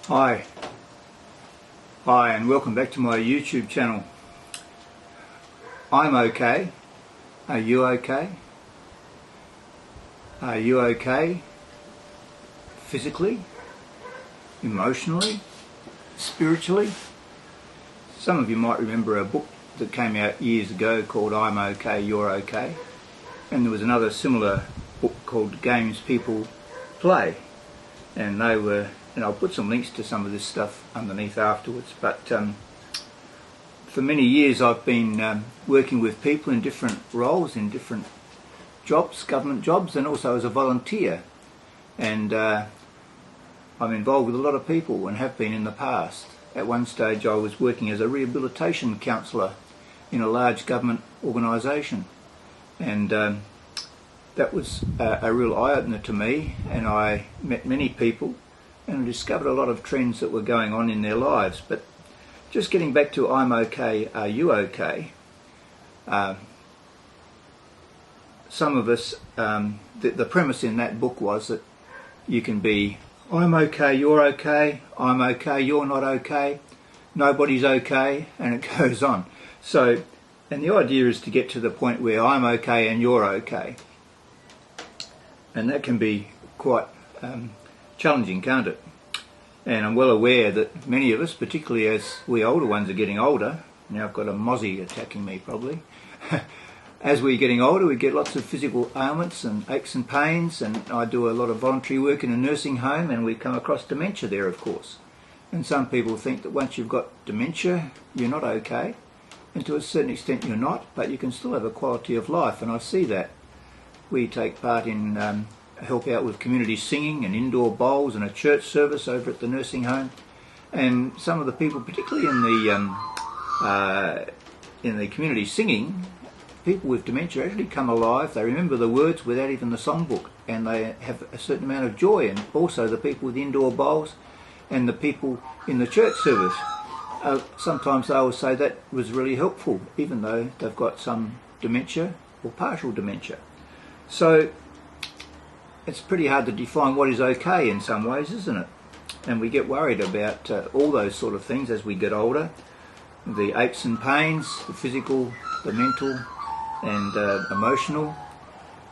Hi, and welcome back to my YouTube channel. I'm okay. Are you okay? Are you okay? Physically, emotionally, spiritually? Some of you might remember a book that came out years ago called I'm Okay, You're Okay. And there was another similar book called Games People Play. And they were, and I'll put some links to some of this stuff underneath afterwards, but for many years I've been working with people in different roles, in different jobs, government jobs, and also as a volunteer. And I'm involved with a lot of people and have been in the past. At one stage I was working as a rehabilitation counsellor in a large government organisation, and that was a real eye-opener to me, and I met many people and discovered a lot of trends that were going on in their lives. But just getting back to I'm okay, are you okay? Some of us, the premise in that book was that you can be I'm okay, you're okay, I'm okay, you're not okay, nobody's okay, and it goes on. So, and the idea is to get to the point where I'm okay and you're okay. And that can be quite challenging, can't it? And I'm well aware that many of us, particularly as we older ones are getting older, now I've got a mozzie attacking me probably, as we're getting older we get lots of physical ailments and aches and pains, and I do a lot of voluntary work in a nursing home, and we come across dementia there, of course. And some people think that once you've got dementia you're not okay, and to a certain extent you're not, but you can still have a quality of life, and I see that. We take part in help out with community singing and indoor bowls and a church service over at the nursing home. And some of the people, particularly in the community singing, people with dementia actually come alive. They remember the words without even the songbook, and they have a certain amount of joy. And also the people with indoor bowls and the people in the church service, sometimes they will say that was really helpful, even though they've got some dementia or partial dementia. So it's pretty hard to define what is okay in some ways, isn't it? And we get worried about all those sort of things as we get older. The aches and pains, the physical, the mental and emotional.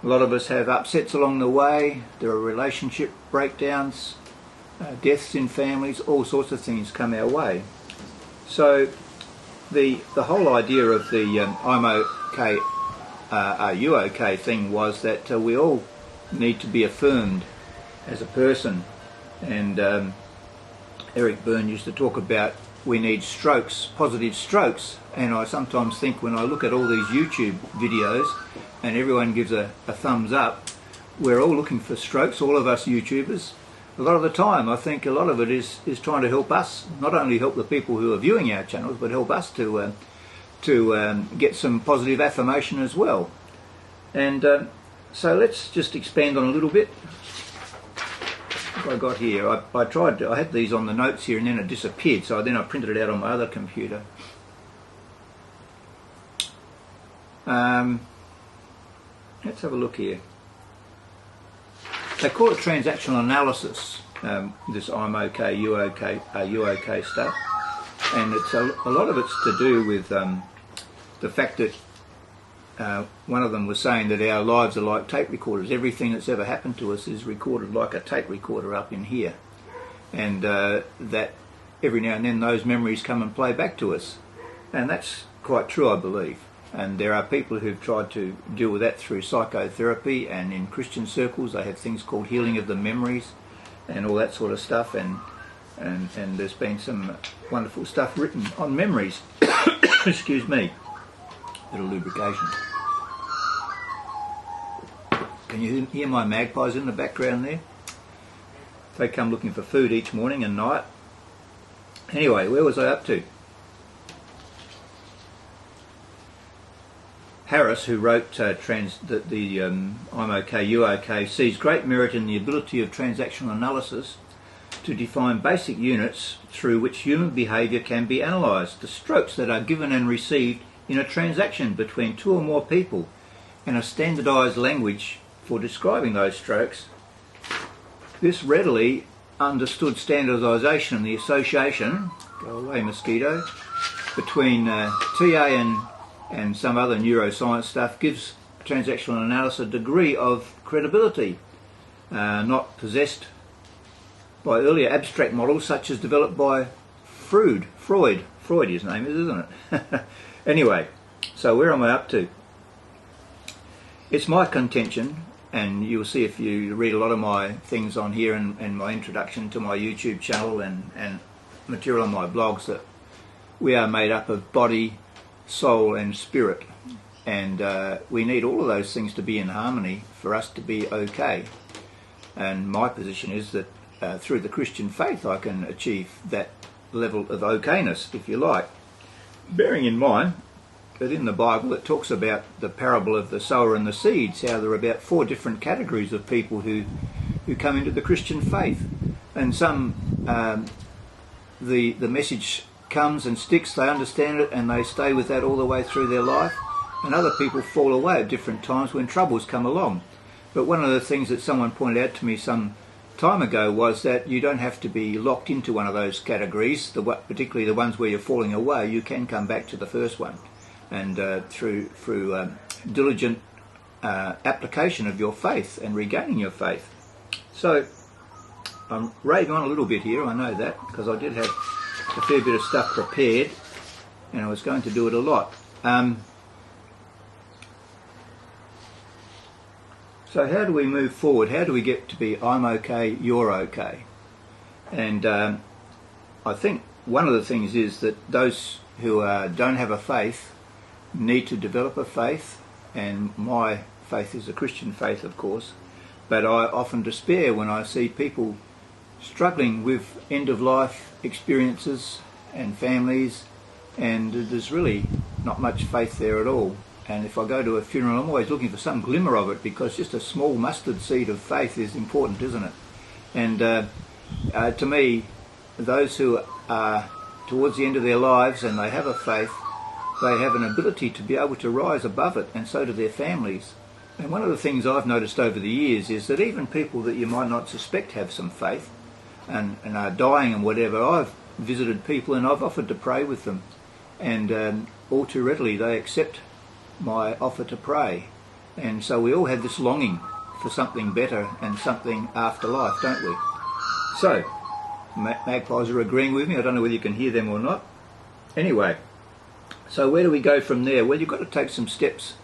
A lot of us have upsets along the way. There are relationship breakdowns, deaths in families, all sorts of things come our way. So the whole idea of the I'm okay, are you okay thing was that we all need to be affirmed as a person. And Eric Byrne used to talk about we need strokes, positive strokes, and I sometimes think when I look at all these YouTube videos and everyone gives a thumbs up, we're all looking for strokes, all of us YouTubers. A lot of the time I think a lot of it is trying to help us, not only help the people who are viewing our channels, but help us to get some positive affirmation as well. And so let's just expand on a little bit. What I got here, I had these on the notes here and then it disappeared, so then I printed it out on my other computer. Let's have a look here. They call it transactional analysis, this I'm okay, you okay, are you okay stuff. And it's a lot of it's to do with the fact that one of them was saying that our lives are like tape recorders. Everything that's ever happened to us is recorded like a tape recorder up in here, and that every now and then those memories come and play back to us, and that's quite true, I believe. And there are people who've tried to deal with that through psychotherapy, and in Christian circles they have things called healing of the memories and all that sort of stuff, and there's been some wonderful stuff written on memories. Excuse me, bit of lubrication. Can you hear my magpies in the background there? They come looking for food each morning and night. Anyway, where was I up to? Harris, who wrote I'm okay, you okay, sees great merit in the ability of transactional analysis to define basic units through which human behaviour can be analysed, the strokes that are given and received in a transaction between two or more people, and a standardised language for describing those strokes. This readily understood standardisation and the association, go away mosquito, between TA and some other neuroscience stuff gives transactional analysis a degree of credibility, not possessed by earlier abstract models such as developed by Freud his name is, isn't it? Anyway, so where am I up to? It's my contention, and you'll see if you read a lot of my things on here and my introduction to my YouTube channel and material on my blogs, that we are made up of body, soul and spirit, and we need all of those things to be in harmony for us to be okay. And my position is that through the Christian faith I can achieve that level of okayness, if you like, bearing in mind that in the Bible it talks about the parable of the sower and the seeds, how there are about 4 different categories of people who come into the Christian faith, and some the message comes and sticks, they understand it and they stay with that all the way through their life, and other people fall away at different times when troubles come along. But one of the things that someone pointed out to me some time ago was that you don't have to be locked into one of those categories, particularly the ones where you're falling away. You can come back to the first one, and through diligent application of your faith and regaining your faith. So I'm raving on a little bit here, I know that, because I did have a fair bit of stuff prepared and I was going to do it a lot. So how do we move forward? How do we get to be I'm okay, you're okay? And I think one of the things is that those who don't have a faith need to develop a faith, and my faith is a Christian faith, of course, but I often despair when I see people struggling with end-of-life experiences and families, and there's really not much faith there at all. And if I go to a funeral, I'm always looking for some glimmer of it, because just a small mustard seed of faith is important, isn't it? And to me, those who are towards the end of their lives and they have a faith, they have an ability to be able to rise above it, and so do their families. And one of the things I've noticed over the years is that even people that you might not suspect have some faith and are dying and whatever, I've visited people and I've offered to pray with them, and all too readily they accept my offer to pray. And so we all have this longing for something better and something after life, don't we? So magpies are agreeing with me. I don't know whether you can hear them or not. Anyway, so where do we go from there? Well, you've got to take some steps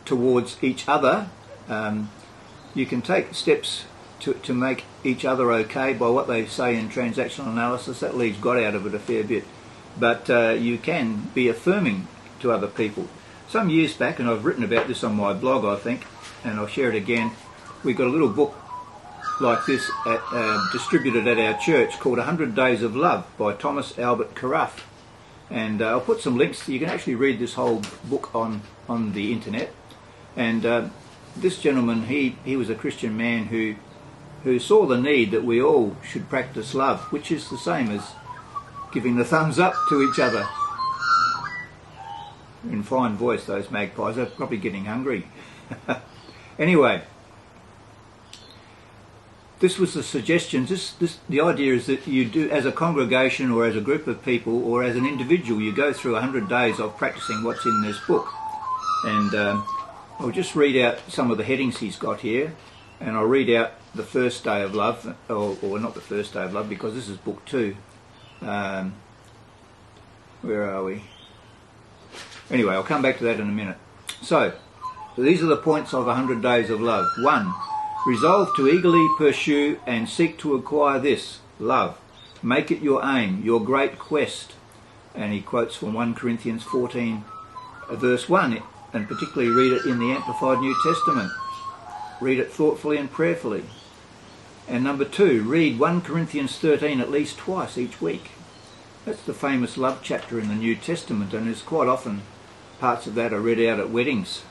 towards each other. You can take steps to make each other okay by what they say in transactional analysis. That leaves God out of it a fair bit. But you can be affirming to other people. Some years back, and I've written about this on my blog, I think, and I'll share it again, we got a little book like this distributed at our church called 100 Days of Love by Thomas Carruth. And I'll put some links. You can actually read this whole book on the internet. And this gentleman, he was a Christian man who saw the need that we all should practice love, which is the same as giving the thumbs up to each other. In fine voice, those magpies. They're probably getting hungry. Anyway, this was the suggestions. The idea is that you do, as a congregation or as a group of people or as an individual, you go through 100 days of practicing what's in this book. And I'll just read out some of the headings he's got here, and I'll read out the first day of love, or not the first day of love, because this is book 2. Where are we? Anyway, I'll come back to that in a minute. So these are the points of 100 Days of Love. 1. Resolve to eagerly pursue and seek to acquire this, love. Make it your aim, your great quest. And he quotes from 1 Corinthians 14, verse 1, and particularly read it in the Amplified New Testament. Read it thoughtfully and prayerfully. And number 2, read 1 Corinthians 13 at least twice each week. That's the famous love chapter in the New Testament, and there's quite often parts of that are read out at weddings.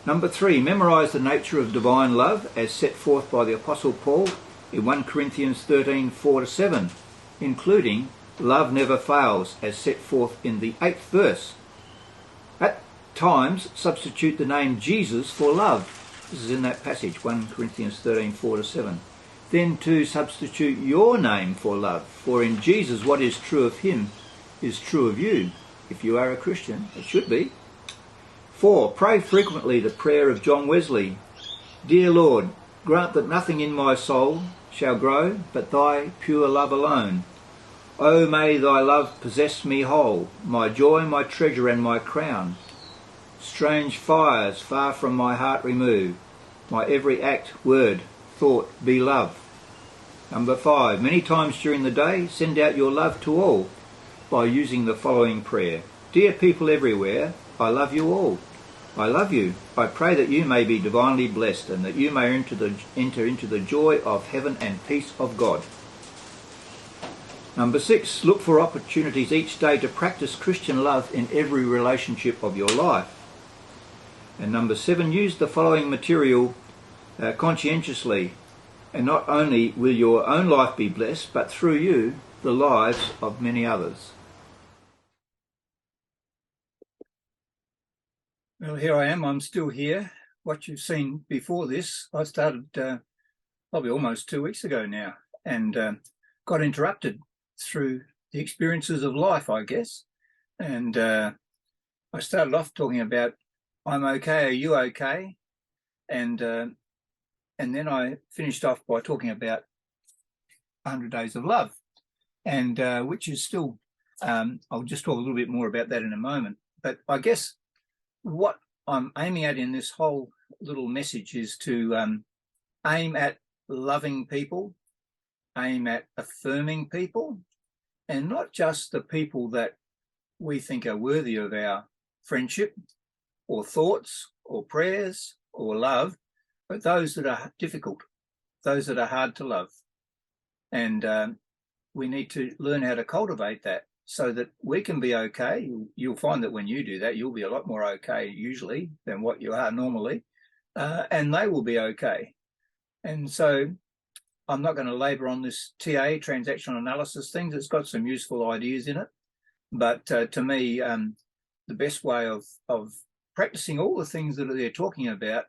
Number 3, memorise the nature of divine love as set forth by the Apostle Paul in 1 Corinthians 13, 4-7, including love never fails as set forth in the 8th verse. At times, substitute the name Jesus for love. This is in that passage, 1 Corinthians 13, 4-7. then to substitute your name for love. For in Jesus what is true of him is true of you. If you are a Christian, it should be. 4. Pray frequently the prayer of John Wesley. Dear Lord, grant that nothing in my soul shall grow but thy pure love alone. O may thy love possess me whole, my joy, my treasure and my crown. Strange fires far from my heart remove, my every act, word, thought be love. Number 5. Many times during the day, send out your love to all by using the following prayer. Dear people everywhere, I love you all. I love you. I pray that you may be divinely blessed and that you may enter into the joy of heaven and peace of God. Number 6. Look for opportunities each day to practice Christian love in every relationship of your life. And number 7. Use the following material conscientiously, and not only will your own life be blessed, but through you, the lives of many others. Well, here I am. I'm still here. What you've seen before this, I started probably almost 2 weeks ago now, and got interrupted through the experiences of life, I guess. And I started off talking about, I'm okay, are you okay? And then I finished off by talking about 100 Days of Love, and which is still, I'll just talk a little bit more about that in a moment. But I guess what I'm aiming at in this whole little message is to aim at loving people, aim at affirming people, and not just the people that we think are worthy of our friendship or thoughts or prayers or love, but those that are difficult, those that are hard to love. And we need to learn how to cultivate that so that we can be okay. You'll find that when you do that, you'll be a lot more okay usually than what you are normally, and they will be okay. And so I'm not going to labour on this TA, transactional analysis thing. It's got some useful ideas in it. But to me, the best way of practicing all the things that they're talking about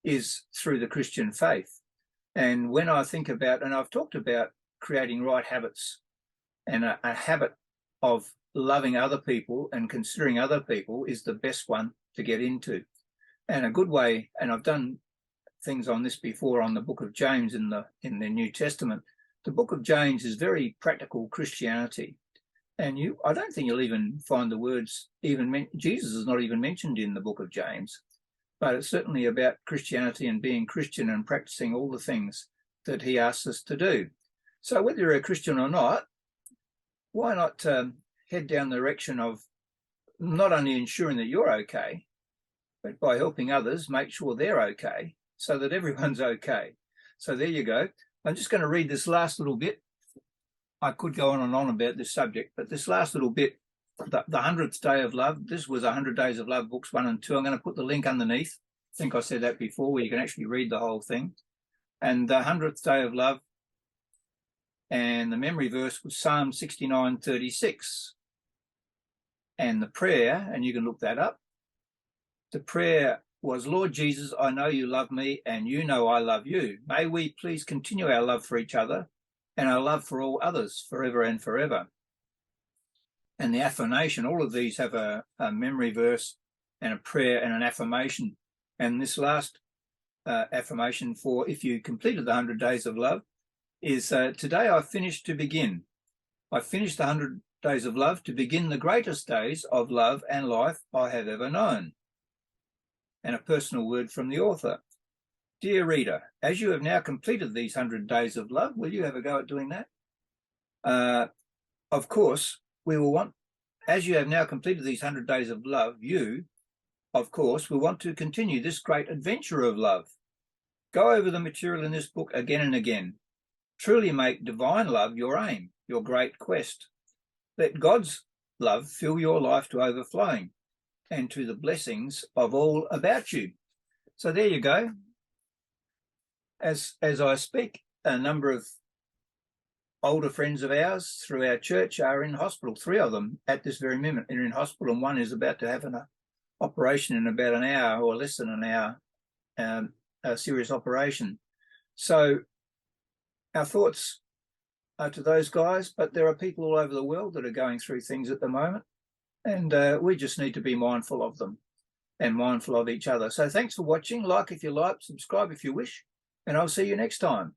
is through the Christian faith. And when I think about, and I've talked about creating right habits, and a habit of loving other people and considering other people is the best one to get into. And a good way, and I've done things on this before on the book of James in the New Testament. The book of James is very practical Christianity. And I don't think you'll even find the words, Jesus is not even mentioned in the book of James, but it's certainly about Christianity and being Christian and practicing all the things that he asks us to do. So whether you're a Christian or not, why not head down the direction of not only ensuring that you're okay, but by helping others make sure they're okay so that everyone's okay. So there you go. I'm just going to read this last little bit. I could go on and on about this subject, but this last little bit, the 100th Day of Love, this was 100 Days of Love, books 1 and 2. I'm going to put the link underneath. I think I said that before, where you can actually read the whole thing. And the 100th Day of Love, and the memory verse was Psalm 69:36. And the prayer, and you can look that up, the prayer was, Lord Jesus, I know you love me and you know I love you. May we please continue our love for each other and our love for all others forever and forever. And the affirmation, all of these have a memory verse and a prayer and an affirmation. And this last affirmation for if you completed the 100 Days of Love is, today I finished to begin. I finished the 100 Days of Love to begin the greatest days of love and life I have ever known. And a personal word from the author. Dear reader, as you have now completed these 100 Days of Love, will you have a go at doing that? Of course, we will want, as you have now completed these 100 Days of Love, you, of course, will want to continue this great adventure of love. Go over the material in this book again and again. Truly make divine love your aim, your great quest. Let God's love fill your life to overflowing and to the blessings of all about you. So there you go. As I speak, a number of older friends of ours through our church are in hospital. 3 of them at this very moment are in hospital, and one is about to have an operation in about an hour or less than an hour, a serious operation. So our thoughts are to those guys, but there are people all over the world that are going through things at the moment, and we just need to be mindful of them and mindful of each other. So thanks for watching. Like if you like, subscribe if you wish, and I'll see you next time.